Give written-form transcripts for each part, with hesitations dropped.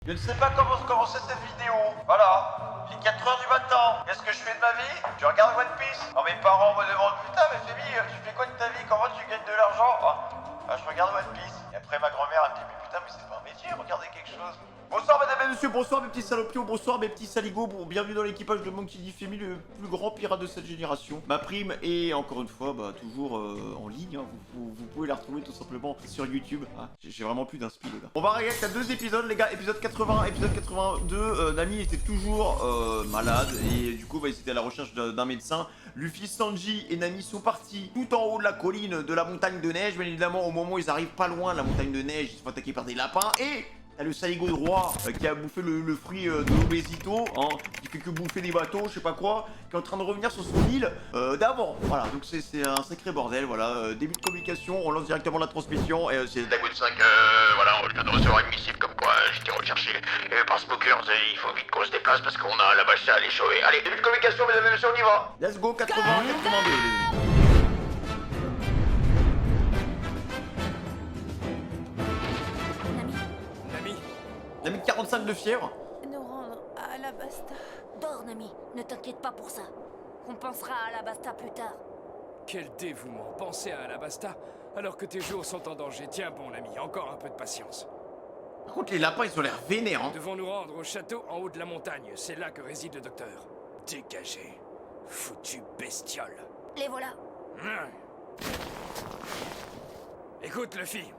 Je ne sais pas comment commencer cette vidéo. Voilà. Il est 4h du matin. Qu'est-ce que je fais de ma vie? Je regarde One Piece. Quand mes parents me demandent putain mais Femi, tu fais quoi de ta vie? Comment tu gagnes de l'argent? Je regarde One Piece. Et après ma grand-mère elle me dit mais putain mais c'est pas un métier, regardez quelque chose. Bonsoir madame et monsieur, bonsoir mes petits salopios, bonsoir mes petits saligots, bienvenue dans l'équipage de Monkey D. Femi, le plus grand pirate de cette génération. Ma prime est encore une fois toujours en ligne, hein. Vous pouvez la retrouver tout simplement sur YouTube. J'ai vraiment plus d'inspi les gars. On va regarder à 2 épisodes les gars, épisode 81, épisode 82, Nami était toujours malade et du coup ils étaient à la recherche d'un médecin. Luffy, Sanji et Nami sont partis tout en haut de la colline de la montagne de neige, bien évidemment au moment où ils arrivent pas loin de la montagne de neige, ils se font attaquer par des lapins et... T'as le saligo de roi qui a bouffé le fruit de l'obésito, hein, qui fait que bouffer des bateaux, je sais pas quoi, qui est en train de revenir sur son île d'avant. Voilà, donc c'est un sacré bordel, voilà. Début de communication, on lance directement la transmission et c'est Dagoon 5, voilà, on vient de recevoir une missive comme quoi j'étais recherché par Smokers et il faut vite qu'on se déplace parce qu'on a la vache à l'échauffé. Allez, début de communication, mesdames et messieurs, on y va. Let's go, 80, 82. Nami 45 de fièvre. Nous rendre à Alabasta. Dors, Nami, ne t'inquiète pas pour ça. On pensera à Alabasta plus tard. Quel dévouement, penser à Alabasta alors que tes jours sont en danger. Tiens bon, ami, encore un peu de patience. Par contre, les lapins, ils ont l'air vénères, hein. Devons nous rendre au château en haut de la montagne. C'est là que réside le docteur. Dégagez, foutu bestiole. Les voilà. Écoute, Luffy.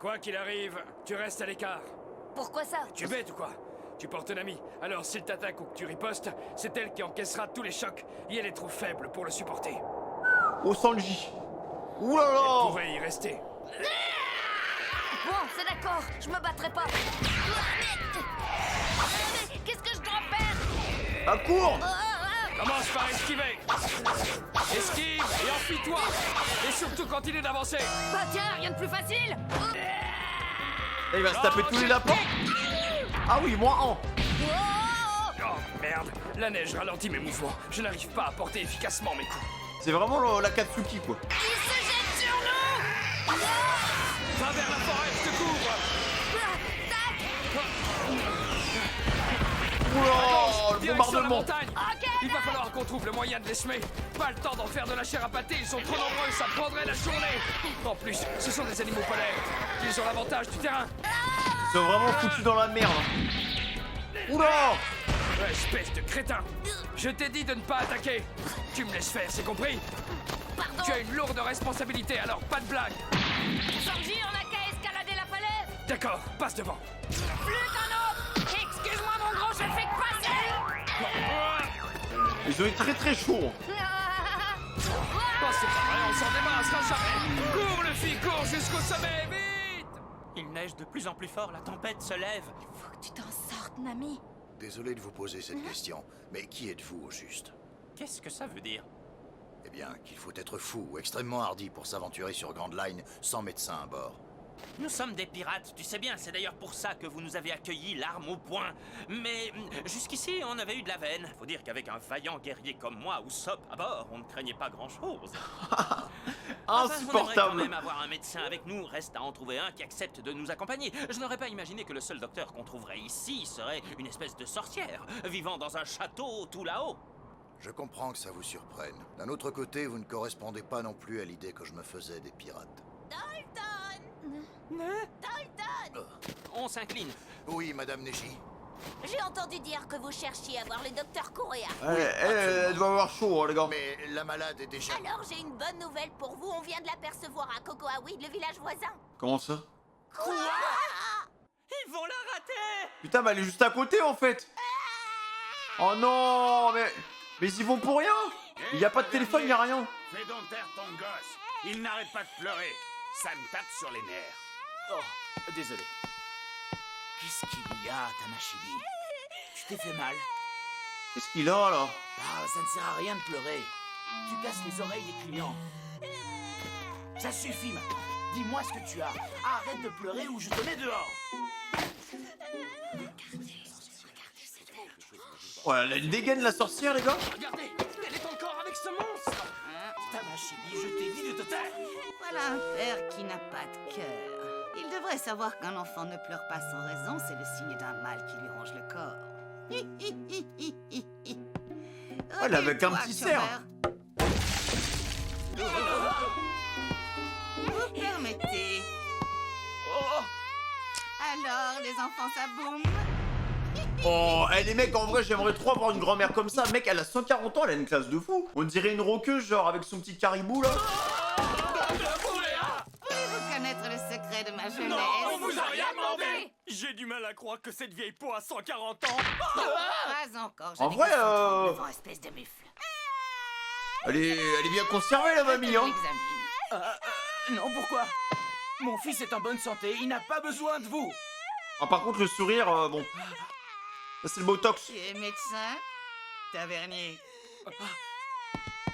Quoi qu'il arrive, tu restes à l'écart. Pourquoi ça? Tu es bête ou quoi? Tu portes Nami, alors s'il t'attaque ou que tu ripostes, c'est elle qui encaissera tous les chocs et elle est trop faible pour le supporter. Oh Sanji. Ouh là Elle là. pourrait y rester. Bon, c'est d'accord, je me battrai pas. Mais qu'est-ce que je dois faire? À court. Commence par esquiver. Esquive et enfuis-toi. Et surtout continue d'avancer. Bah tiens, rien de plus facile. Il va se taper tous les lapins. Ah oui, moi en. Oh merde, la neige ralentit mes mouvements. Je n'arrive pas à porter efficacement mes coups. C'est vraiment la Katsuki quoi. Il se jette sur nous. Va vers la forêt, je te couvre. Oula, le Direction la bombardement. montagne. Il va falloir qu'on trouve le moyen de les semer. Pas le temps d'en faire de la chair à pâté, ils sont trop nombreux, ça prendrait la journée. En plus, ce sont des animaux polaires. Ils ont l'avantage du terrain. Ils sont vraiment foutus dans la merde. Oula. Espèce de crétin. Je t'ai dit de ne pas attaquer. Tu me laisses faire, c'est compris? Pardon. Tu as une lourde responsabilité, alors pas de blague. Sanji, on n'a qu'à escalader la falaise. D'accord, passe devant. Plus qu'un autre. Excuse-moi mon gros, je fais que passer. Ils ont été très chaud. Oh, c'est pas vrai, on s'en débarrassera jamais. Cours, Luffy, cours jusqu'au sommet, vite. Il neige de plus en plus fort, la tempête se lève. Faut que tu t'en sortes, Nami. Désolé de vous poser cette question, mais qui êtes-vous au juste? Qu'est-ce que ça veut dire? Eh bien, qu'il faut être fou ou extrêmement hardi pour s'aventurer sur Grand Line sans médecin à bord. Nous sommes des pirates, tu sais bien, c'est d'ailleurs pour ça que vous nous avez accueillis, l'arme au poing. Mais jusqu'ici, on avait eu de la veine. Faut dire qu'avec un vaillant guerrier comme moi ou Sop à bord, on ne craignait pas grand-chose. On aimerait quand Insupportable. même avoir un médecin avec nous, reste à en trouver un qui accepte de nous accompagner. Je n'aurais pas imaginé que le seul docteur qu'on trouverait ici serait une espèce de sorcière, vivant dans un château tout là-haut. Je comprends que ça vous surprenne. D'un autre côté, vous ne correspondez pas non plus à l'idée que je me faisais des pirates. Dalton. On s'incline. Oui, Madame Neji. J'ai entendu dire que vous cherchiez à voir le docteur Correa. Elle doit avoir chaud hein, les gars. Mais la malade est déjà... Alors j'ai une bonne nouvelle pour vous, on vient de l'apercevoir à Kokoawi, le village voisin. Comment ça? Quoi? Ils vont la rater! Putain mais elle est juste à côté en fait. Oh non mais ils y vont pour rien. Il y a pas de téléphone, il y a rien. Fais donc taire ton gosse. Il n'arrête pas de pleurer. Ça me tape sur les nerfs. Oh, désolé. Qu'est-ce qu'il y a, Tamashili? Tu t'es fait mal? Qu'est-ce qu'il a là? Ah, ça ne sert à rien de pleurer. Tu casses les oreilles des clients. Ça suffit maintenant. Dis-moi ce que tu as. Arrête de pleurer ou je te mets dehors. Ouais, elle dégaine la sorcière les gars. Regardez, elle est encore avec ce monstre. Tamashili, je t'ai dit de te taire. Voilà un père qui n'a pas de cœur. Il devrait devrais savoir qu'un enfant ne pleure pas sans raison, c'est le signe d'un mal qui lui ronge le corps. Elle est avec un Toi, petit Chopper. cerf. Vous permettez. Alors, les enfants, ça boum. Oh, les mecs, en vrai, j'aimerais trop avoir une grand-mère comme ça. Mec, elle a 140 ans, elle a une classe de fou. On dirait une roqueuse, genre, avec son petit caribou, là. Pouvez-vous connaître le secret de ma jeunesse? On vous a rien demandé. J'ai du mal à croire que cette vieille peau a 140 ans. Pas encore, En j'avais vrai, que 139 ans, espèce de mufle. Elle est bien conservée, la mamie, Je hein. l'examine. Non, pourquoi? Mon fils est en bonne santé, il n'a pas besoin de vous. Ah, par contre, le sourire, bon. Ça, c'est le botox. Tu es médecin? Tavernier.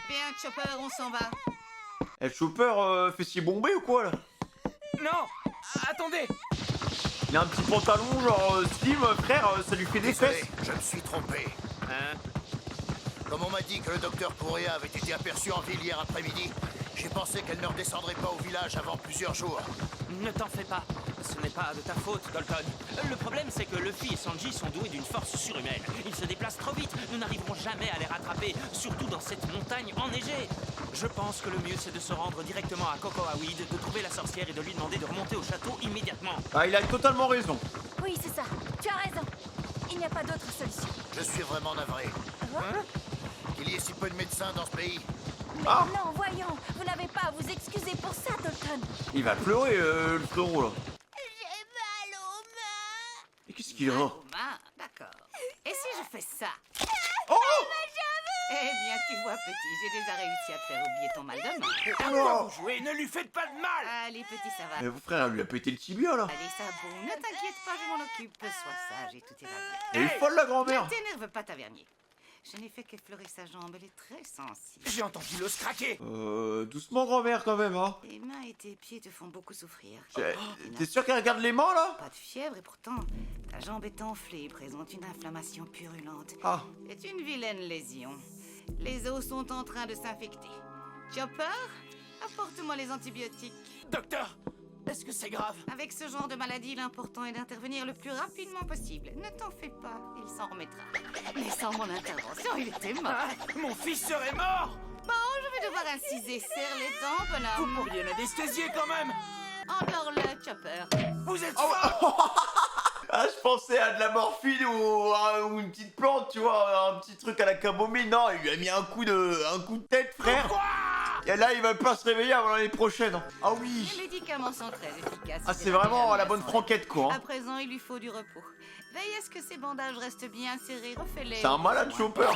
Bien, Chopper, on s'en va. Chopper, fessier bombé ou quoi, là? Non, attendez. Il a un petit pantalon, genre, slim, frère, ça lui fait des Désolé, fesses. je me suis trompé. Hein? Comme on m'a dit que le docteur Correa avait été aperçu en ville hier après-midi, j'ai pensé qu'elle ne redescendrait pas au village avant plusieurs jours. Ne t'en fais pas. Ce n'est pas de ta faute, Dalton. Le problème, c'est que Luffy et Sanji sont doués d'une force surhumaine. Ils se déplacent trop vite. Nous n'arriverons jamais à les rattraper, surtout dans cette montagne enneigée. Je pense que le mieux, c'est de se rendre directement à Cocoa Weed, de trouver la sorcière et de lui demander de remonter au château immédiatement. Ah, il a totalement raison. Oui, c'est ça. Tu as raison. Il n'y a pas d'autre solution. Je suis vraiment navré. Qu'il y ait si peu de médecins dans ce pays. Mais Ah. non, voyons. Vous n'avez pas à vous excuser pour ça, Dalton. Il va pleurer, le frérot, là. J'ai mal aux mains. Et qu'est-ce qu'il a? Romain, d'accord. Et si je fais ça? Oh! Eh bien, tu vois, petit, j'ai déjà réussi à te faire oublier ton mal de main. À quoi vous jouez? Ne lui faites pas de mal. Allez, petit, ça va. Mais mon frère, elle lui a pété le tibia, là. Allez, ça boum. Ne t'inquiète pas, je m'en occupe. Sois sage et tout ira bien. Elle est folle, la grand-mère. Ne t'énerve pas, tavernier. Je n'ai fait qu'effleurer sa jambe, elle est très sensible. J'ai entendu l'os craquer. Doucement, grand-mère, quand même, hein. Tes mains et tes pieds te font beaucoup souffrir. T'es sûr qu'elle regarde les mains, là? Pas de fièvre et pourtant, ta jambe est enflée et présente une inflammation purulente. Ah. C'est une vilaine lésion. Les os sont en train de s'infecter. Chopper, apporte-moi les antibiotiques. Docteur, est-ce que c'est grave? Avec ce genre de maladie, l'important est d'intervenir le plus rapidement possible. Ne t'en fais pas, il s'en remettra. Mais sans mon intervention, il était mort. Ah, mon fils serait mort. Bon, je vais devoir inciser. Serre les dents, Vous bonhomme. pourriez l'anesthésier quand même. Endors-le, Chopper. Vous êtes Oh. fort. Ah, je pensais à de la morphine ou une petite plante, tu vois, un petit truc à la camomille. Non, il lui a mis un coup de tête, frère. Et là, il va pas se réveiller avant l'année prochaine. Ah oui. Les médicaments sont très efficaces. Ah, c'est vraiment la bonne franquette, quoi. À Hein. présent, il lui faut du repos. Veille à ce que ses bandages restent bien serrés. Refais-les. C'est un malade, Chopper.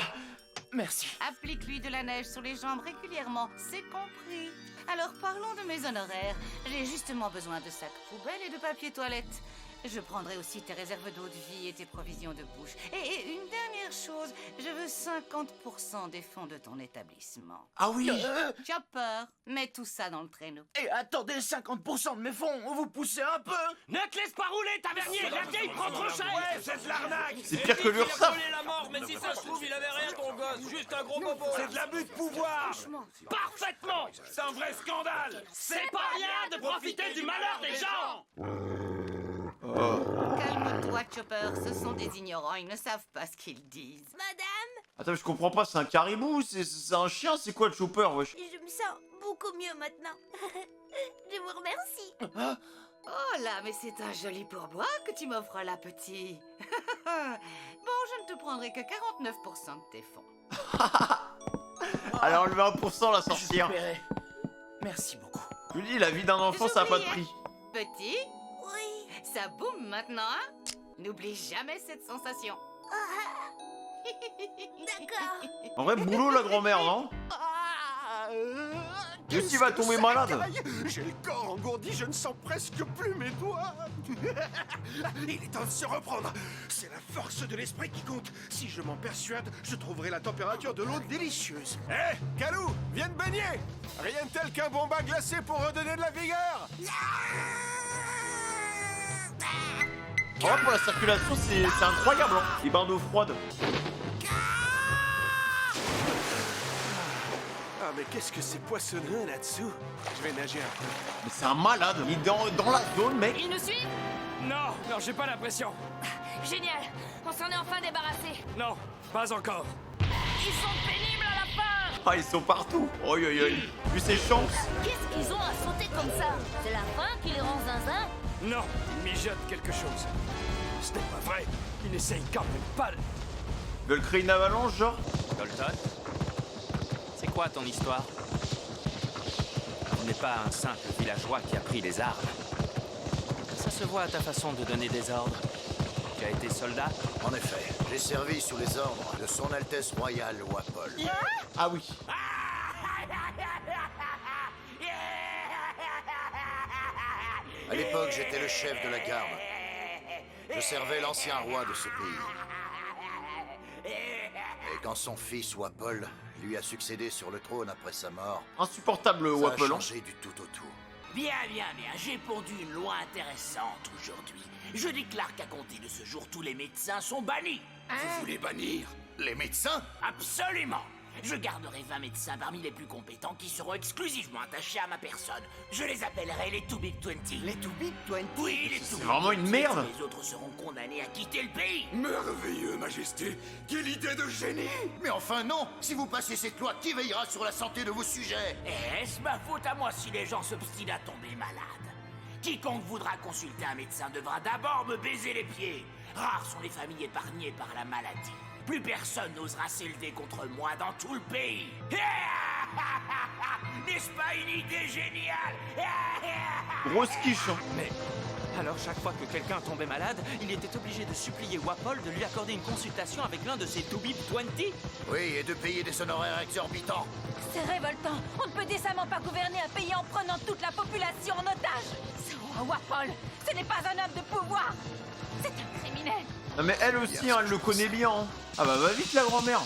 Merci. Applique-lui de la neige sur les jambes régulièrement, c'est compris. Alors parlons de mes honoraires. J'ai justement besoin de sacs poubelles et de papier toilette. Je prendrai aussi tes réserves d'eau de vie et tes provisions de bouche. Et une dernière chose, je veux 50% des fonds de ton établissement. Ah oui. Chopper, mets tout ça dans le traîneau. Et attendez, 50% de mes fonds, vous poussez un peu. Ne te laisse pas rouler, tavernier. La vieille prend trop cher. Ouais, c'est de l'arnaque. C'est pire que l'URSSAF. la mort, mais si ça se trouve, il avait rien, ton gosse. Juste un gros bobo. C'est de l'abus de pouvoir. Parfaitement. C'est un vrai scandale. C'est pas rien de profiter du malheur des gens. Calme-toi, Chopper, ce sont des ignorants, ils ne savent pas ce qu'ils disent. Madame, Attends, je comprends pas, c'est un caribou, c'est un chien, c'est quoi le Chopper, wesh? je me sens beaucoup mieux maintenant. Je vous remercie. Oh là, mais c'est un joli pourboire que tu m'offres là, petit. Bon, je ne te prendrai que 49% de tes fonds. Alors, enlever 1% la sorcière. J'espérais. Merci beaucoup. Je lui dis, la vie d'un enfant, ça a pas de prix. Petit, Oui. ça boum maintenant, hein? N'oublie jamais cette sensation. D'accord. En vrai, boulot, la grand-mère, non? Lui aussi va tomber malade. J'ai le corps engourdi, je ne sens presque plus mes doigts. Il est temps de se reprendre. C'est la force de l'esprit qui compte. Si je m'en persuade, je trouverai la température de l'eau délicieuse. Hé, Calou, viens te baigner. Rien de tel qu'un bon bain glacé pour redonner de la vigueur. En vrai, pour la circulation, c'est incroyable, hein. Les bains d'eau froide. Ah mais qu'est-ce que c'est poissonneux là-dessous? Je vais nager un peu. Mais c'est un malade. Il est dans la zone, mec. Ils nous suivent? Non, non, j'ai pas l'impression. Génial. On s'en est enfin débarrassé. Non, pas encore. Ils sont pénibles à la fin. Ah, ils sont partout. Oi, oi, oi. Vu ses chances. Qu'est-ce qu'ils ont à sauter comme ça? C'est la faim qui les rend zinzin? Non, il mijote quelque chose. Ce n'est pas vrai. Il n'essaye quand même pas de... Ils veulent créer une avalanche, genre? Dalton, c'est quoi ton histoire? Tu n'es pas un simple villageois qui a pris les armes. Ça se voit à ta façon de donner des ordres. Tu as été soldat? En effet, j'ai servi sous les ordres de son Altesse Royale Wapol. Ah oui. À l'époque, j'étais le chef de la garde. Je servais l'ancien roi de ce pays. Et quand son fils Wapol lui a succédé sur le trône après sa mort, Insupportable, ça a Wapol. Hein. changé du tout au tout. Bien, j'ai pondu une loi intéressante aujourd'hui. Je déclare qu'à compter de ce jour, tous les médecins sont bannis. Vous voulez bannir Les médecins? Absolument. Je garderai 20 médecins parmi les plus compétents qui seront exclusivement attachés à ma personne. Je les appellerai les Too Big 20. Les Too Big 20? Oui, les Too Big vraiment une 20. merde. Les autres seront condamnés à quitter le pays. Merveilleux, Majesté. Quelle idée de génie! Mais enfin non! Si vous passez cette loi, qui veillera sur la santé de vos sujets? Est-ce ma faute à moi si les gens s'obstinent à tomber malades? Quiconque voudra consulter un médecin devra d'abord me baiser les pieds. Rares sont les familles épargnées par la maladie. Plus personne n'osera s'élever contre moi dans tout le pays. N'est-ce pas une idée géniale? Grosse quiche, hein. Mais alors chaque fois que quelqu'un tombait malade, il était obligé de supplier Wapol de lui accorder une consultation avec l'un de ses Too Big 20? Oui, et de payer des honoraires exorbitants. C'est révoltant. On ne peut décemment pas gouverner un pays en prenant toute la population en otage. Ce roi Wapol, ce n'est pas un homme de pouvoir. C'est un criminel. Non mais elle aussi, hein, elle le connaît bien. Hein. Ah bah va vite la grand-mère.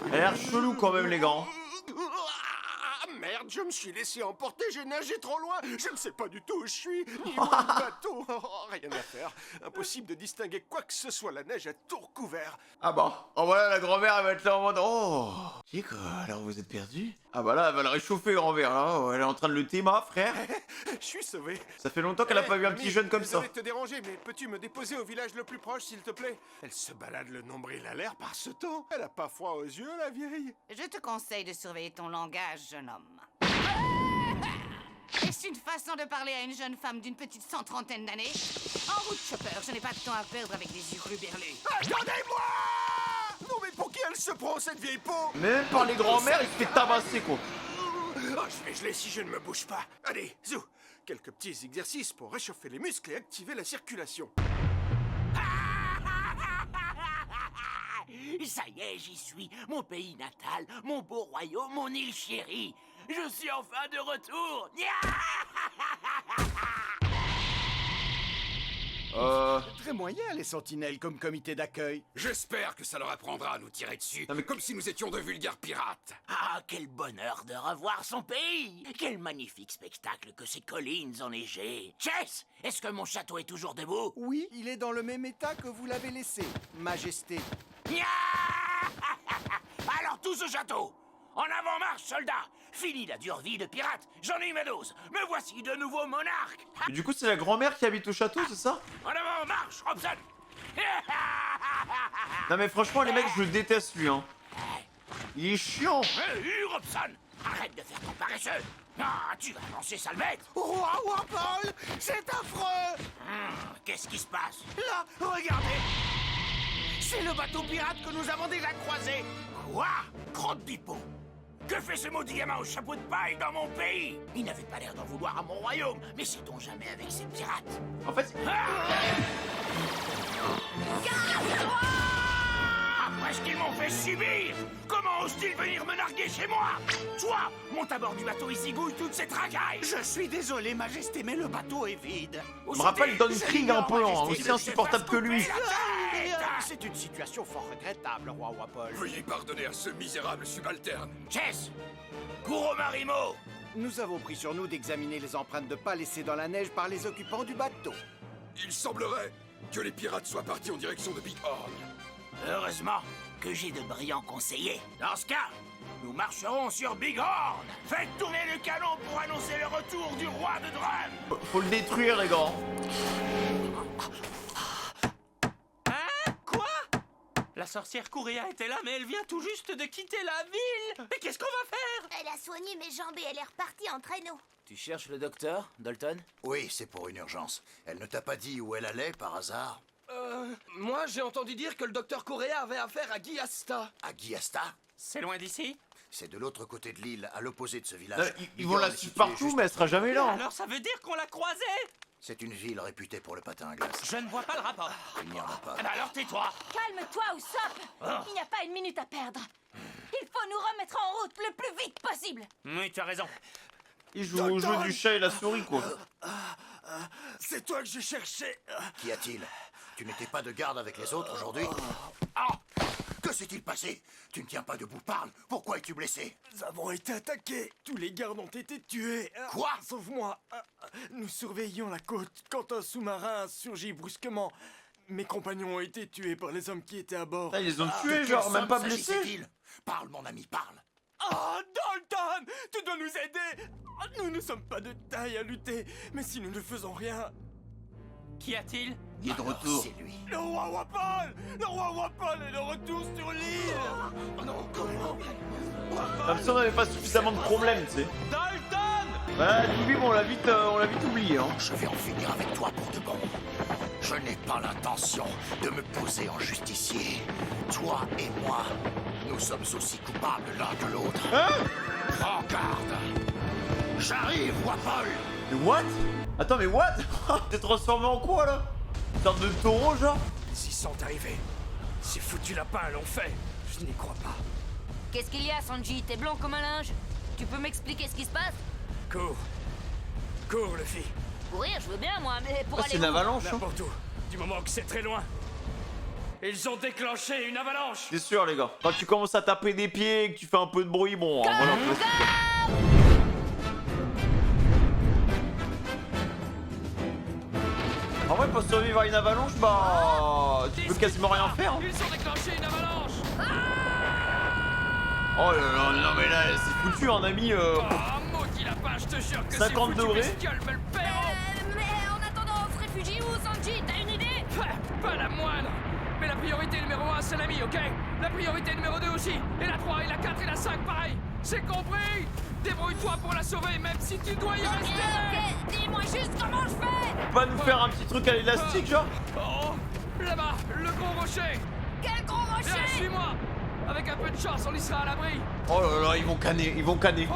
Elle a l'air chelou quand même les gars. Ah merde, je me suis laissé emporter, j'ai nagé trop loin. Je ne sais pas du tout où je suis, ni où est le bateau. Oh, rien à faire. Impossible de distinguer quoi que ce soit, la neige est tout recouvert. Ah bah. Oh voilà, la grand-mère elle va être là en mode. Oh. Qui quoi? Alors vous êtes perdu? Ah bah là, elle va le réchauffer grand-mère là. Oh, elle est en train de le théma, frère. Je suis sauvé. Ça fait longtemps qu'elle a pas vu un Ami, petit jeune comme ça. désolé de te déranger, mais peux-tu me déposer au village le plus proche, s'il te plaît? Elle se balade le nombril à l'air par ce temps. Elle a pas froid aux yeux, la vieille. Je te conseille de surveiller ton langage, jeune homme. Est-ce une façon de parler à une jeune femme d'une petite 130aine d'années? En route, Chopper, je n'ai pas de temps à perdre avec des hurluberlus. Attendez-moi! Non mais pour qui elle se prend, cette vieille peau? Même par les grand-mères, il se fait tabasser quoi. Ah, je vais geler si je ne me bouge pas. Allez, zou! Quelques petits exercices pour réchauffer les muscles et activer la circulation. Ça y est, j'y suis. Mon pays natal, mon beau royaume, mon île chérie. Je suis enfin de retour. Très moyen, les sentinelles comme comité d'accueil. J'espère que ça leur apprendra à nous tirer dessus, Non, mais- comme si nous étions de vulgaires pirates. Ah, quel bonheur de revoir son pays. Quel magnifique spectacle que ces collines enneigées. Chess, est-ce que mon château est toujours debout? Oui, il est dans le même état que vous l'avez laissé, Majesté. Alors tous au château. En avant marche, soldats. Fini la dure vie de pirate. J'en ai eu ma dose. Me voici de nouveau monarque. Et du coup, c'est la grand-mère qui habite au château, c'est ça? En avant marche, Robson. Non mais franchement, les mecs, je le déteste lui, hein. Il est chiant. Robson, arrête de faire ton paresseux. Ah, tu vas lancer, sale bête. Roi Wapol, c'est affreux. Qu'est-ce qui se passe? Là, regardez. C'est le bateau pirate que nous avons déjà croisé. Quoi? Crotte du pot. Que fait ce maudit gamin au chapeau de paille dans mon pays? Il n'avait pas l'air d'en vouloir à mon royaume, mais sait-on jamais avec ces pirates? En fait, Après ce qu'ils m'ont fait subir, comment osent-ils venir me narguer chez moi? Toi, monte à bord du bateau et zigouille toutes ces tracailles. Je suis désolé, Majesté, mais le bateau est vide. Où me rappelle Don sont-ils? Krieg un peu, hein, Majesté, aussi insupportable que lui. C'est une situation fort regrettable, Roi Wapol. Veuillez pardonner à ce misérable subalterne. Chess, Kuro Marimo. Nous avons pris sur nous d'examiner les empreintes de pas laissées dans la neige par les occupants du bateau. Il semblerait que les pirates soient partis en direction de Big Horn. Heureusement que j'ai de brillants conseillers. Dans ce cas, nous marcherons sur Big Horn. Faites tourner le canon pour annoncer le retour du roi de Drum. Faut le détruire, les gars. Hein? Quoi? La sorcière Correa était là, mais elle vient tout juste de quitter la ville. Mais qu'est-ce qu'on va faire? Elle a soigné mes jambes et elle est repartie en traîneau. Tu cherches le docteur, Dalton? Oui, c'est pour une urgence. Elle ne t'a pas dit où elle allait, par hasard? Moi j'ai entendu dire que le docteur Correa avait affaire à Giasta. À Giasta? C'est loin d'ici? C'est de l'autre côté de l'île, à l'opposé de ce village. Ils vont la suivre partout, mais elle sera jamais là. Alors ça veut dire qu'on l'a croisée? C'est une ville réputée pour le patin à glace. Je ne vois pas le rapport. Il n'y en a pas. Eh ben alors tais-toi. Calme-toi, Usopp. Il n'y a pas une minute à perdre. Il faut nous remettre en route le plus vite possible. Oui, tu as raison. Ils jouent au jeu du chat et la souris, quoi. C'est toi que je cherchais. Qu'y a-t-il? Tu n'étais pas de garde avec les autres aujourd'hui? Que s'est-il passé? Tu ne tiens pas debout, parle. Pourquoi es-tu blessé? Nous avons été attaqués. Tous les gardes ont été tués. Quoi? Sauf moi. Nous surveillions la côte quand un sous-marin a surgi brusquement. Mes compagnons ont été tués par les hommes qui étaient à bord. Ils les ont De tués, quelle genre, même somme pas blessés. s'agissait-il? Parle, mon ami, parle. Dalton! Tu dois nous aider! Nous ne sommes pas de taille à lutter, mais si nous ne faisons rien... Qu'y a-t-il? Il est de retour. C'est lui. Le roi Wapol! Le roi Wapol est de retour sur l'île! Comme si on n'avait pas suffisamment de problèmes, tu sais. Dalton! Bah, Toubib, on l'a vite oublié, hein. Je vais en finir avec toi pour de bon. Je n'ai pas l'intention de me poser en justicier. Toi et moi, nous sommes aussi coupables l'un de l'autre. Hein? Prends garde. J'arrive, Wapol. Mais what? Attends, mais what? T'es transformé en quoi, là? Une sorte de taureau, genre? S'ils sont arrivés, ces foutus lapins l'ont fait. Je n'y crois pas. Qu'est-ce qu'il y a, Sanji? T'es blanc comme un linge. Tu peux m'expliquer ce qui se passe? Cours. Cours, Luffy. Courir, je veux bien, moi, mais pour Ah, aller c'est une où? avalanche, hein. N'importe où. Du moment que c'est très loin. Ils ont déclenché une avalanche. C'est sûr, les gars. Quand tu commences à taper des pieds et que tu fais un peu de bruit, bon, voilà. En vrai, pour survivre à une avalanche, bah, tu peux quasiment rien faire. Hein. Ils ont déclenché une avalanche. Oh là là, non mais là, c'est foutu, un ami. Ah, maudit lapin, je te jure que 50 degrés. bestioles me le paieront. Mais en attendant, on se réfugie où, Sanji? T'as une idée? Pas la moindre. Mais la priorité numéro 1, c'est l'ami, ok? La priorité numéro 2 aussi. Et la 3, et la 4, et la 5, pareil. C'est compris? Débrouille-toi pour la sauver, même si tu dois y rester. Ok, dis-moi juste comment je fais. Pas nous faire un petit truc à l'élastique, genre? Oh, là-bas, le gros rocher. Quel gros Viens, rocher! suis-moi. Avec un peu de chance, on y sera à l'abri. Oh là là, ils vont canner, ils vont canner.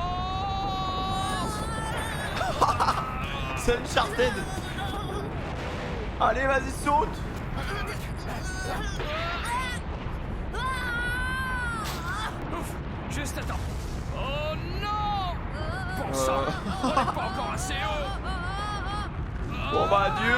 C'est Uncharted. Allez, vas-y, saute. Ouf, juste attends. Oh non! Bon sang, on n'est pas encore assez haut. Bon bah adieu.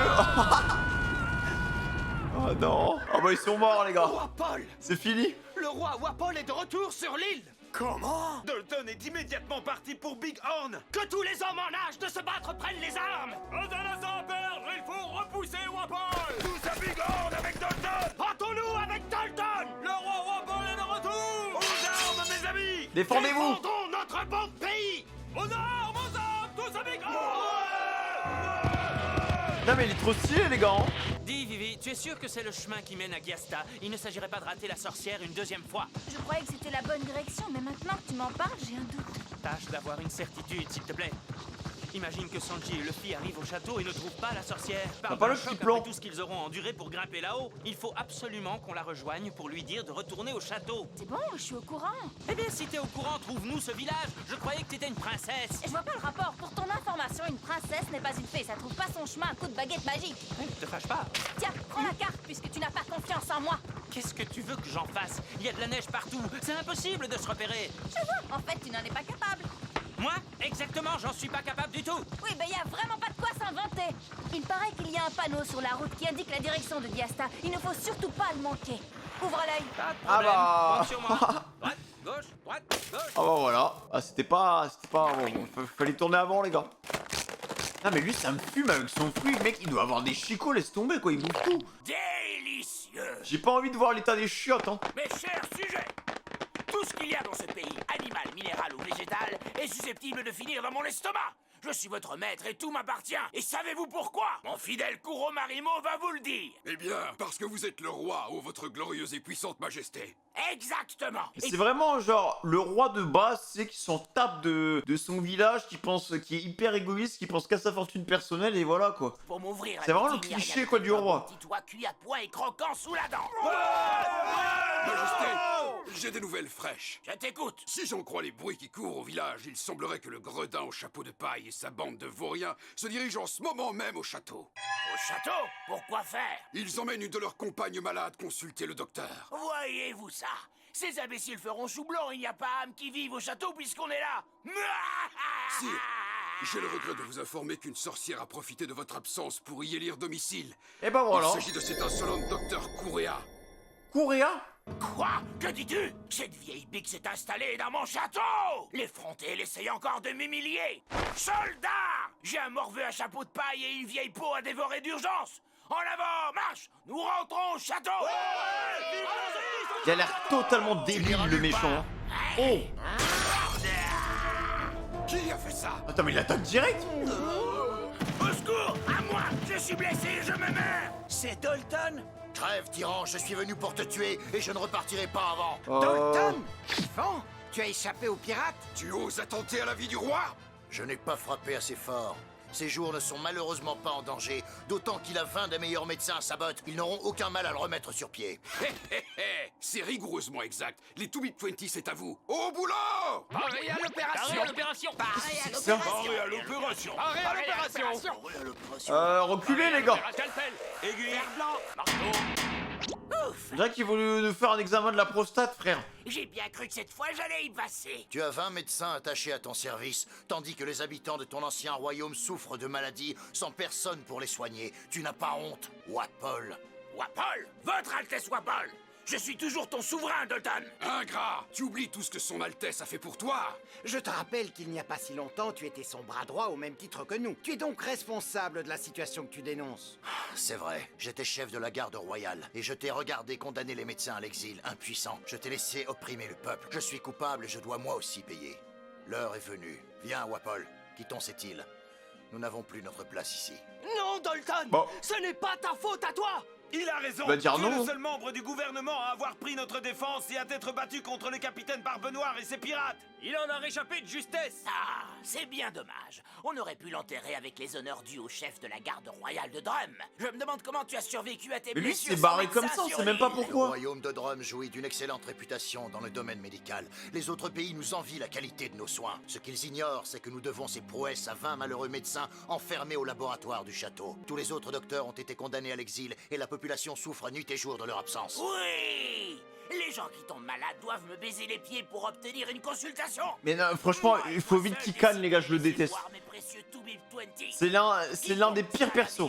Oh non. Ah bah ils sont morts, les gars. Wapol! C'est fini. Le roi Wapol est de retour sur l'île! Comment? Dalton est immédiatement parti pour Big Horn! Que tous les hommes en âge de se battre prennent les armes. Pas un instant à perdre, il faut repousser Wapol. Tous à Big Horn avec Dalton! Hâtons-nous avec Dalton. Le roi Wapol est de retour. Aux armes, mes amis! Défendez-vous. Défendons notre bon pays. Aux armes, tous avec Non mais il est trop stylé, les gars. Hein. Dis, Vivi, tu es sûr que c'est le chemin qui mène à Giasta? Il ne s'agirait pas de rater la sorcière une deuxième fois. Je croyais que c'était la bonne direction, mais maintenant que tu m'en parles, j'ai un doute. Tâche d'avoir une certitude, s'il te plaît. Imagine que Sanji et Luffy arrivent au château et ne trouvent pas la sorcière. Par pas un le choc petit plan. après tout ce qu'ils auront enduré pour grimper là-haut. Il faut absolument qu'on la rejoigne pour lui dire de retourner au château. C'est bon, je suis au courant. Eh bien, si t'es au courant, trouve-nous ce village. Je croyais que t'étais une princesse. Je vois pas le rapport. Pour ton information, une princesse n'est pas une fée. Ça trouve pas son chemin à coup de baguette magique. Ne te fâche pas. Tiens, prends la carte puisque tu n'as pas confiance en moi. Qu'est-ce que tu veux que j'en fasse? Il y a de la neige partout. C'est impossible de se repérer. Je vois. En fait, tu n'en es pas capable. Moi? Exactement, j'en suis pas capable du tout. Oui, ben y a vraiment pas de quoi s'inventer. Il paraît qu'il y a un panneau sur la route qui indique la direction de Giasta. Il ne faut surtout pas le manquer. Ouvre l'œil. Pas de Ah problème. bah. Compte sur moi. Droite, gauche, droite, gauche. Ah bah voilà. Ah c'était pas bon, fallait tourner avant, les gars. Ah mais lui ça me fume avec son fruit, le mec il doit avoir des chicots, laisse tomber quoi, il bouffe tout. Délicieux. J'ai pas envie de voir l'état des chiottes, hein. Mes chers sujets, Tout ce qu'il y a dans ce pays, animal, minéral ou végétal, est susceptible de finir dans mon estomac. Je suis votre maître et tout m'appartient. Et savez-vous pourquoi? Mon fidèle Kuro Marimo va vous le dire. Eh bien, parce que vous êtes le roi, ô votre glorieuse et puissante majesté. Exactement. C'est vraiment genre le roi de base, c'est qui s'en tape de son village, qui est hyper égoïste, qui pense qu'à sa fortune personnelle et voilà quoi. Pour m'ouvrir C'est vraiment le cliché quoi du roi. Petit toit cuit à point et croquant sous la dent. Majesté, j'ai des nouvelles fraîches. Je t'écoute. Si j'en crois les bruits qui courent au village, il semblerait que le gredin au chapeau de paille et sa bande de vauriens se dirigent en ce moment même au château. Au château? Pourquoi faire? Ils emmènent une de leurs compagnes malades consulter le docteur. Voyez-vous ça? Ces imbéciles feront chou blanc, il n'y a pas âme qui vive au château puisqu'on est là. Sire, j'ai le regret de vous informer qu'une sorcière a profité de votre absence pour y élire domicile. Et ben voilà. Il s'agit de cet insolent docteur Kouréa. Kouréa? Quoi? Que dis-tu? Cette vieille bique s'est installée dans mon château! L'effronté, elle essaye encore de m'humilier! Soldats! J'ai un morveux à chapeau de paille et une vieille peau à dévorer d'urgence! En avant, marche! Nous rentrons au château! Il a l'air totalement débile le méchant. Oh! Qui a fait ça? Attends mais il attaque direct? Au secours! À moi! Je suis blessé et je me meurs! C'est Dalton? Crève, tyran, je suis venu pour te tuer et je ne repartirai pas avant. Dalton? Kiffant? Tu as échappé aux pirates? Tu oses attenter à la vie du roi? Je n'ai pas frappé assez fort. Ces jours ne sont malheureusement pas en danger, d'autant qu'il a 20 des meilleurs médecins à sa botte. Ils n'auront aucun mal à le remettre sur pied. C'est rigoureusement exact. Les 2-Bit-20, c'est à vous. Au boulot! Paré à l'opération! l'opération! Paré à l'opération! Paré à l'opération! Reculez les gars. Scalpel! Aiguille blanc! Marteau! Je dirais qu'il voulait nous faire un examen de la prostate frère. J'ai bien cru que cette fois j'allais y passer! Tu as 20 médecins attachés à ton service, tandis que les habitants de ton ancien royaume souffrent de maladies sans personne pour les soigner. Tu n'as pas honte, Wapol? Wapol! Votre Altesse Wapol! Je suis toujours ton souverain, Dalton! Ingrat! Tu oublies tout ce que son Altesse a fait pour toi! Je te rappelle qu'il n'y a pas si longtemps, tu étais son bras droit au même titre que nous. Tu es donc responsable de la situation que tu dénonces. C'est vrai, j'étais chef de la garde royale, et je t'ai regardé condamner les médecins à l'exil, impuissant. Je t'ai laissé opprimer le peuple. Je suis coupable et je dois moi aussi payer. L'heure est venue. Viens, Wapol, quittons cette île. Nous n'avons plus notre place ici. Non, Dalton! Bon. Ce n'est pas ta faute à toi! Il a raison. Va dire Tu es non. le seul membre du gouvernement à avoir pris notre défense et à t'être battu contre le capitaine Barbe Noire et ses pirates. Il en a réchappé de justesse! Ah, c'est bien dommage. On aurait pu l'enterrer avec les honneurs dus au chef de la garde royale de Drum. Je me demande comment tu as survécu à tes Mais lui blessures. s'est barré sans comme médecin ça, on sur sait même pas l'île. Le pourquoi. royaume de Drum jouit d'une excellente réputation dans le domaine médical. Les autres pays nous envient la qualité de nos soins. Ce qu'ils ignorent, c'est que nous devons ces prouesses à 20 malheureux médecins enfermés au laboratoire du château. Tous les autres docteurs ont été condamnés à l'exil et la population souffre nuit et jour de leur absence. Oui! Les gens qui tombent malades doivent me baiser les pieds pour obtenir une consultation. Mais non, franchement, il faut vite qu'il calme les gars, je le déteste. C'est l'un des pires persos.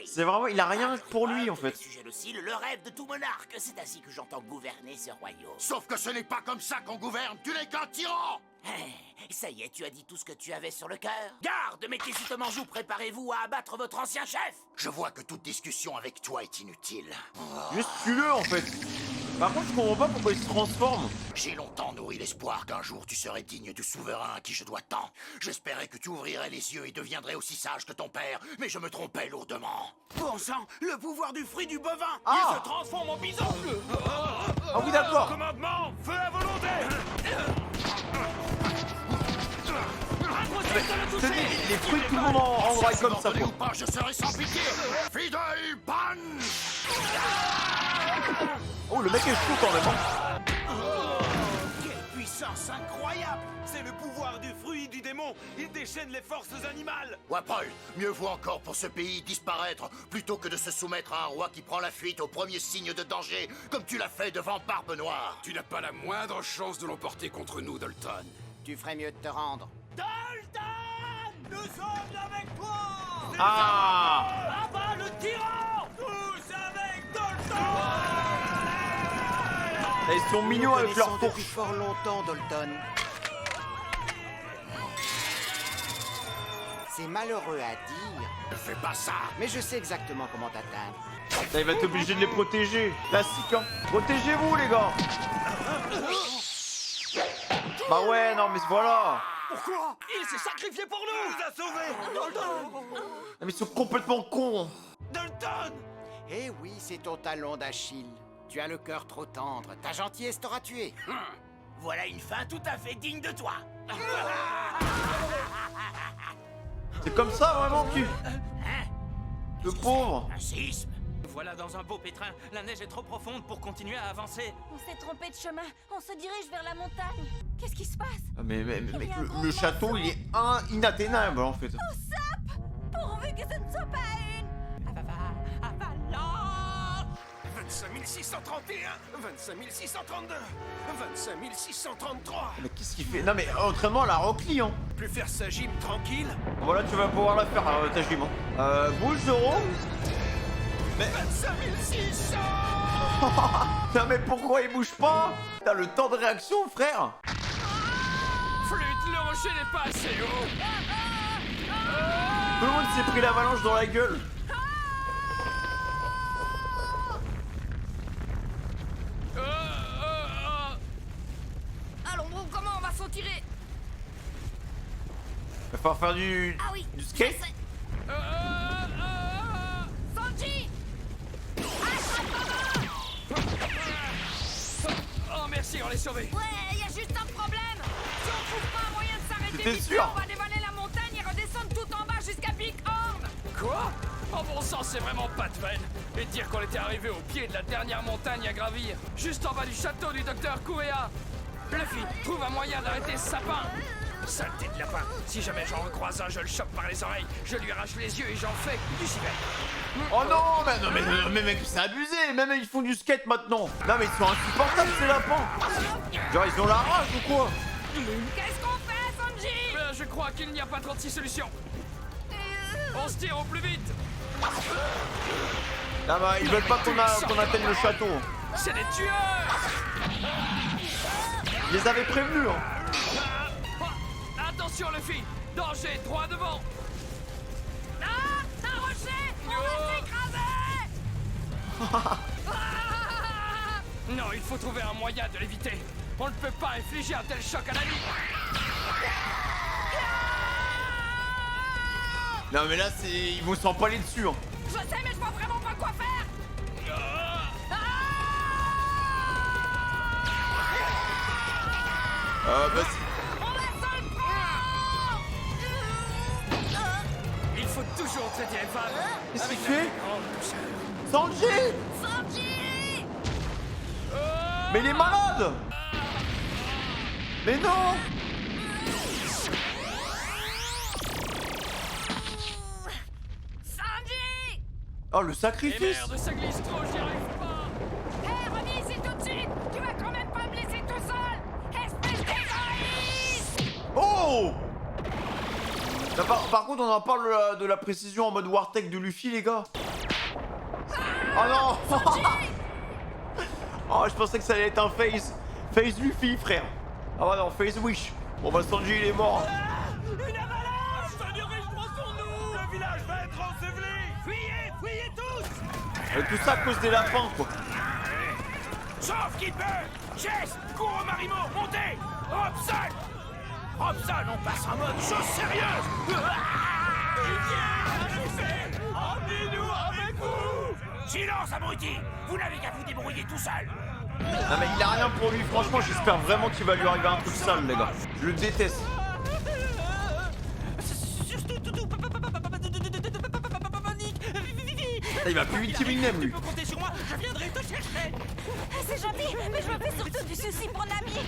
C'est vraiment, il a rien pour lui en fait. Le rêve de tout monarque, c'est ainsi que j'entends gouverner ce royaume. Sauf que ce n'est pas comme ça qu'on gouverne, tu n'es qu'un tyran! Ça y est, tu as dit tout ce que tu avais sur le cœur. Garde, mettez sous manjou, préparez-vous à abattre votre ancien chef. Je vois que toute discussion avec toi est inutile. Juste tue-le en fait. Par contre, je comprends pas pourquoi il se transforme. J'ai longtemps nourri l'espoir qu'un jour tu serais digne du souverain à qui je dois tant. J'espérais que tu ouvrirais les yeux et deviendrais aussi sage que ton père, mais je me trompais lourdement. Bon sang, le pouvoir du fruit du bovin! Ah. Il se transforme en bison! Ah oui d'accord. Commandement, feu à volonté. Je te dis, les fruits tout le monde en braille comme ça Abandonné quoi. ou pas, je serai sans pitié. Fidèle ban! Oh le mec est chaud quand même. Hein. Quelle puissance incroyable! C'est le pouvoir du fruit du démon. Il déchaîne les forces animales. Wapol, mieux vaut encore pour ce pays disparaître plutôt que de se soumettre à un roi qui prend la fuite au premier signe de danger, comme tu l'as fait devant Barbe Noire. Tu n'as pas la moindre chance de l'emporter contre nous, Dalton. Tu ferais mieux de te rendre. Dalton! Nous sommes avec toi! Ah. Abat le tyran! Tous avec Dalton! Et ils sont mignons avec leur depuis fourche. fort longtemps, Dalton. C'est malheureux à dire. Ne fais pas ça. Mais je sais exactement comment t'atteindre. Là, il va être obligé de les protéger. Classique, hein. Protégez-vous, les gars. Bah ouais, non, mais voilà. Pourquoi? Il s'est sacrifié pour nous. Il nous a sauvés. Dalton. Non, mais ils sont complètement cons. Dalton. Eh oui, c'est ton talon d'Achille. Tu as le cœur trop tendre. Ta gentillesse t'aura tué. Voilà une fin tout à fait digne de toi. C'est comme ça, vraiment, tu. Hein? Le pauvre. Un séisme. Voilà dans un beau pétrin. La neige est trop profonde pour continuer à avancer. On s'est trompé de chemin. On se dirige vers la montagne. Qu'est-ce qui se passe? Ah, mais mec, le château, il est inatteignable, en fait. Au sap! Pourvu que ce ne soit pas une... avalanche! 25 631, 25 632, 25 633. Mais qu'est-ce qu'il fait? Non, mais entraînement à la Rockly, hein. Plus faire sa gym tranquille. Voilà, tu vas pouvoir la faire, ta gym. Bouge, Zoro. Mais... 25 600. Non, mais pourquoi il bouge pas? T'as le temps de réaction, frère. Flûte, le rocher n'est pas assez haut. Tout le monde s'est pris l'avalanche dans la gueule. Alors, comment on va s'en tirer? Il va falloir faire du skate. Sanji! Oh merci, on l'est sauvé. Ouais, y a juste un problème. Si on trouve pas un moyen de s'arrêter J'étais vite, sûr. on va dévaler la montagne et redescendre tout en bas jusqu'à Big Horn. Quoi? En bon sens, c'est vraiment pas de veine. Et dire qu'on était arrivé au pied de la dernière montagne à gravir, juste en bas du château du docteur Kurea. Luffy, trouve un moyen d'arrêter ce sapin. Saleté de lapin. Si jamais j'en recroise un, je le chope par les oreilles, je lui arrache les yeux et j'en fais du civet. Oh non, mais mec, c'est abusé. Même ils font du skate maintenant. Non, mais ils sont insupportables, ces lapins. Genre, ils ont la rage ou quoi? Qu'est-ce qu'on fait, Sanji? Je crois qu'il n'y a pas 36 solutions. On se tire au plus vite. Ah bah, ils veulent pas qu'on atteigne le château. C'est des tueurs. Ils les avaient prévenus, hein. Attention, Luffy. Danger, droit devant. Ah, un rocher! On va s'écraser! Non, il faut trouver un moyen de l'éviter. On ne peut pas infliger un tel choc à la vie. Non, mais là, ils vont s'empaler dessus, hein. Je sais, mais je vois vraiment pas quoi faire! Bah, Il faut toujours traiter les femmes. Qu'est-ce qu'il avec fait? la plus grande douceur. Sanji! Sanji! Mais il est malade! Mais non! Sanji! Oh, le Et sacrifice! merde, ça glisse trop, j'y arrive pas. Hé, reviens ici tout de suite! Tu vas quand même pas me laisser tout seul! Espèce d'égoïste! Oh! Là, par contre, on en parle de la précision en mode Wartech de Luffy, les gars. Oh non! Oh, je pensais que ça allait être un phase. Phase Luffy, frère. Ah bah non, phase Wish. Bon bah Sanji, il est mort. Une avalanche. Seigneur, prends sur nous. Le village va être enseveli. Fuyez, fuyez tous. Tout ça à cause des lapins, quoi. Sauf qui peut. Jess, cours au Marimo, montez. Robson. Robson, on passe en mode chose sérieuse. Emmenez-nous avec vous. Silence, abruti. Vous n'avez qu'à vous débrouiller tout seul. Non mais il a rien pour lui, franchement, j'espère vraiment qu'il va lui arriver un truc sale, les gars. Je le déteste. Il va plus vite Eminem, lui. Tu peux compter sur moi, je viendrai te chercher. C'est gentil, mais je me fais surtout du souci pour Nami.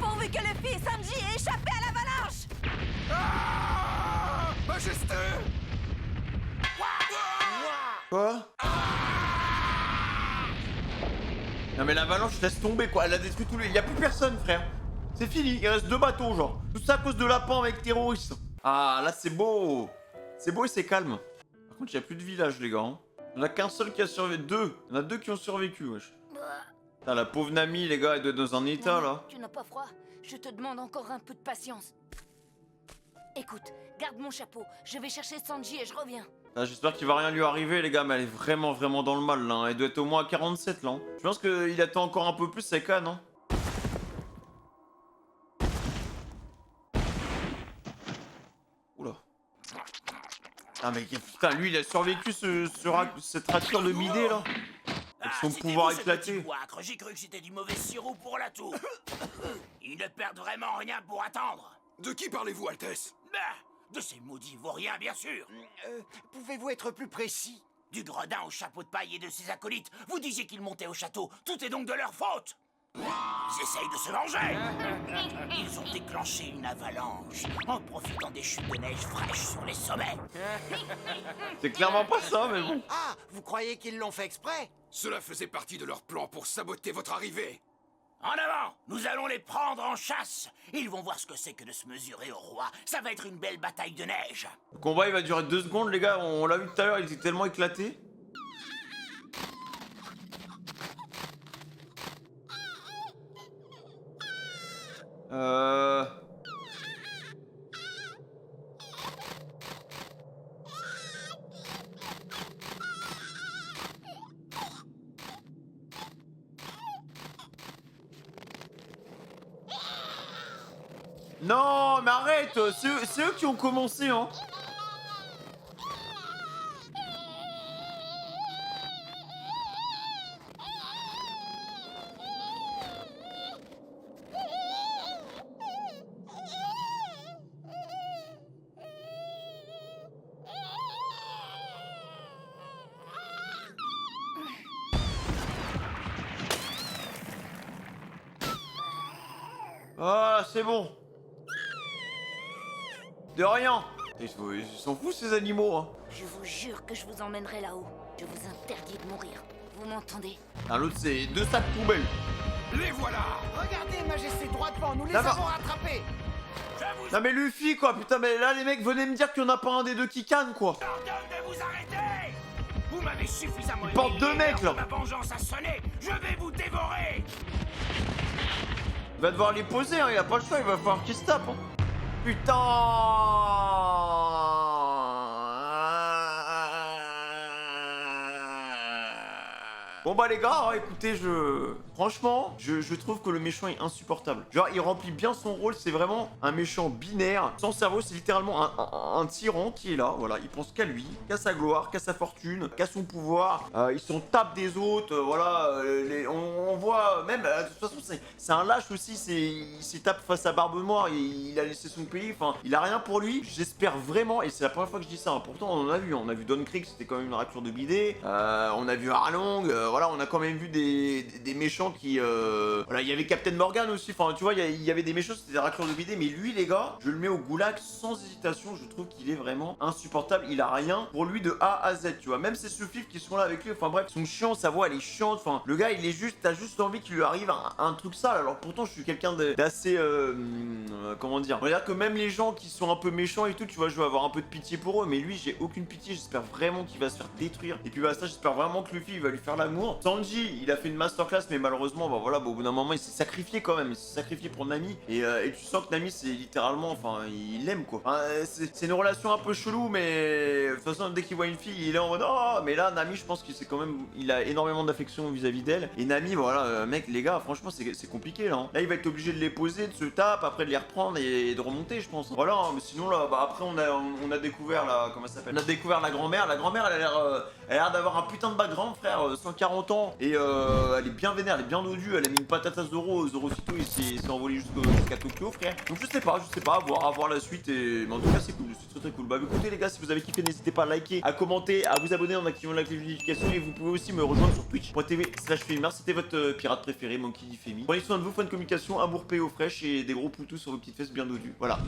Pourvu que Luffy et Sanji aient échappé à l'avalanche. Majesté. Quoi? Non mais l'avalanche, laisse tomber, quoi. Elle a détruit tous les... Il y a plus personne, frère. C'est fini, il reste 2 bateaux, genre. Tout ça à cause de lapins avec terroristes. Ah, là, c'est beau. C'est beau et c'est calme. Par contre, il n'y a plus de village, les gars. Hein. Il n'y en a qu'un seul qui a survécu. Deux. Il y en a 2 qui ont survécu, wesh. Putain, la pauvre Nami, les gars, elle doit être dans un état, là. Tu n'as pas froid? Je te demande encore un peu de patience. Écoute, garde mon chapeau. Je vais chercher Sanji et je reviens. Ah, j'espère qu'il va rien lui arriver, les gars, mais elle est vraiment dans le mal, là. Elle doit être au moins à 47, là. Je pense qu'il attend encore un peu plus, c'est Khan, hein. Oula. Ah, mais putain, lui, il a survécu cette rature de bidé, là. Avec son pouvoir éclaté. J'ai cru que c'était du mauvais sirop pour la toux. Ils ne perdent vraiment rien pour attendre. De qui parlez-vous, Altesse? De ces maudits vauriens, bien sûr. Pouvez-vous être plus précis? Du gredin au chapeau de paille et de ses acolytes. Vous disiez qu'ils montaient au château. Tout est donc de leur faute. Ils essayent de se venger. Ils ont déclenché une avalanche en profitant des chutes de neige fraîches sur les sommets. C'est clairement pas ça, mais bon. Ah, vous croyez qu'ils l'ont fait exprès? Cela faisait partie de leur plan pour saboter votre arrivée. En avant! Nous allons les prendre en chasse. Ils vont voir ce que c'est que de se mesurer au roi. Ça va être une belle bataille de neige. Le combat, il va durer 2 secondes, les gars. On l'a vu tout à l'heure, il était tellement éclaté. Non, mais arrête, c'est eux qui ont commencé, hein. Ah, c'est bon. De rien. Ils s'en foutent ces animaux, hein. Je vous jure que je vous emmènerai là-haut. Je vous interdis de mourir. Vous m'entendez? Ah, l'autre, c'est 2 sacs poubelles. Les voilà. Regardez, Majesté, droit devant, nous les Là-bas. avons rattrapés. Non mais Luffy, quoi, putain, mais là, les mecs, venez me dire qu'il y en a pas un des deux qui canne, quoi. Ordonne de vous arrêter. Vous m'avez suffisamment Il porte humilié, 2 mecs, l'heure là. de ma vengeance a sonné. Je vais vous dévorer. Il va devoir les poser, hein, il a pas le choix, il va falloir qu'il se tape, hein. Putain. Bon bah les gars, écoutez, franchement, je trouve que le méchant est insupportable. Genre, il remplit bien son rôle, c'est vraiment un méchant binaire. Son cerveau, c'est littéralement un tyran qui est là, voilà. Il pense qu'à lui, qu'à sa gloire, qu'à sa fortune, qu'à son pouvoir. Il s'en tape des autres, voilà. On voit même, de toute façon, c'est un lâche aussi, il s'y tape face à Barbe Noire, il a laissé son pays, enfin, il a rien pour lui. J'espère vraiment, et c'est la première fois que je dis ça, hein, pourtant on en a vu, on a vu Don Krieg, c'était quand même une rature de bidet. On a vu Arlong, voilà, on a quand même vu des méchants qui... Voilà, il y avait Captain Morgan aussi, enfin, tu vois, il y avait des méchants, c'était des raclures de bidet, mais lui, les gars, je le mets au goulag sans hésitation, je trouve qu'il est vraiment insupportable, il a rien pour lui de A à Z, tu vois, même ses sous-fifs qui sont là avec lui, enfin bref, ils sont chiants, sa voix, elle est chiante, enfin, le gars, il est juste, t'as juste envie qu'il lui arrive un truc sale, alors pourtant, je suis quelqu'un d'assez... comment dire, on va dire que même les gens qui sont un peu méchants et tout, tu vois, je vais avoir un peu de pitié pour eux, mais lui, j'ai aucune pitié, j'espère vraiment qu'il va se faire détruire, et puis bah ça, j'espère vraiment que Luffy, il va lui faire l'amour. Sanji, il a fait une masterclass, mais malheureusement, bah voilà, bah, au bout d'un moment, il s'est sacrifié quand même, il s'est sacrifié pour Nami, et tu sens que Nami, c'est littéralement, enfin, il l'aime, quoi. Enfin, c'est une relation un peu chelou, mais de toute façon, dès qu'il voit une fille, il est en mode, oh, mais là, Nami, je pense qu'il c'est quand même, il a énormément d'affection vis-à-vis d'elle, et Nami, voilà, mec, les gars, franchement, c'est compliqué, là, hein. Là, il va être obligé de les poser, de se taper, après de les reprendre et de remonter, je pense. Voilà, hein, mais sinon, là, bah, après, on a découvert, là, comment ça s'appelle? On a découvert la grand-mère, elle a l'air d'avoir un putain de background, frère, 140 ans, et elle est bien vénère, elle est bien dodue, elle a mis une patate à Zoro Fito, il s'est envolé jusqu'à Tokyo, frère. Donc je sais pas, à voir la suite, et mais en tout cas, c'est cool, c'est très cool. Bah écoutez les gars, si vous avez kiffé, n'hésitez pas à liker, à commenter, à vous abonner en activant la cloche de notification, et vous pouvez aussi me rejoindre sur twitch.tv/Fémir. C'était votre pirate préféré, Monkey D. Femi. Prenez soin de vous, fin de communication, amour paix au fraîche, et des gros poutous sur vos petites fesses bien dodues. Voilà.